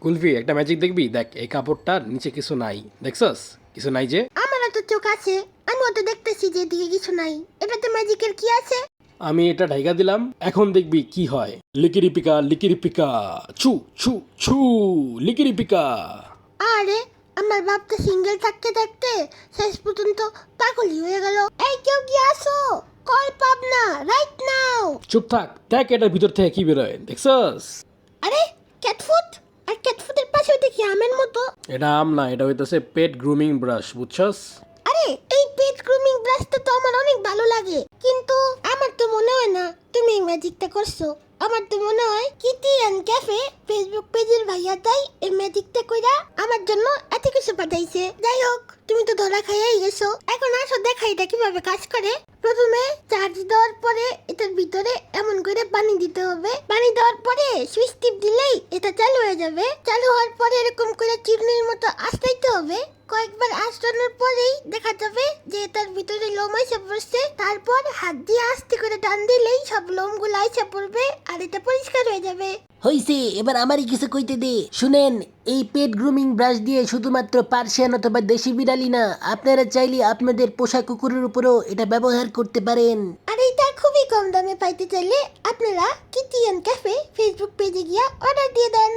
কুলফি একটা ম্যাজিক দেখবি? দেখ এই কাপড়টার নিচে কিছু নাই, দেখছস কিছু নাই যে? আমারও তো চোখ আছে, আমিও তো দেখতেছি যে এদিকে কিছু নাই। এটাতে ম্যাজিকের কি আছে? আমি এটা ঢাইকা দিলাম, এখন দেখবি কি হয়। লিকিরি পিকা লিকিরি পিকা, ছু ছু ছু, লিকিরি পিকা। আরে আমার বাপ তো সিঙ্গেল থাকতে থাকতে শেষ পর্যন্ত পাগলই হয়ে গেল। এই কেউ কি আসো? Call Pabna right now. চুপ থাক, দেখ এটার ভিতর থেকে কি বেরোয়, দেখছস? আরে ক্যাটফুট, আর ক্যাটফুটের পাশেও দেখি আমের মতো। এটা আম না, এটা হইতেছে পেট গ্রুমিং ব্রাশ, বুঝছস? আরে এই পেট গ্রুমিং ব্রাশটা তো আমার অনেক ভালো লাগে, কিন্তু আমার তো মনে হয় না তুমি এই ম্যাজিকটা করছো। আমার তো মনে হয় কিটি অ্যান্ড ক্যাফে ফেসবুক পেজের ভাইয়া তাই এই ম্যাজিকটা কইরা আমার জন্য এত কিছু পাঠাইছে। যাই হোক, তুমি তো ধরা খাইয়াই গেছো, এখন আসো দেখাই এটা কিভাবে কাজ করে। প্রথমে চার্জ দেওয়ার পরে এটার ভিতরে এমন করে পানি দিতে হবে। পানি দেওয়ার পরে সুইচ টিপ দিলেই এটা চালু হয়ে যাবে। চালু হওয়ার পরে এরকম করে চিরুনির মতো আঁচড়াইতে হবে। কয়েকবার আঁচড়ানোর পরেই দেখা যাবে যে এটার ভিতরে লোম এসে পড়ছে। তারপর হাত দিয়ে আস্তে করে টান দিলেই সব লোমগুলো এসে পড়বে আর এটা পরিষ্কার হয়ে যাবে। হইছে, এবার আমারই কিছু কইতে দে। শুনেন, এই পেট গ্রুমিং ব্রাশ দিয়ে শুধুমাত্র পার্সিয়ান অথবা দেশি বিড়ালি না, আপনারা চাইলে আপনাদের পোষা কুকুরের উপরেও এটা ব্যবহার করতে পারেন। আর এটা খুবই কম দামে পাইতে চাইলে আপনারা কিটি অ্যান্ড ক্যাফে ফেসবুক পেজে গিয়া অর্ডার দিয়ে দেন।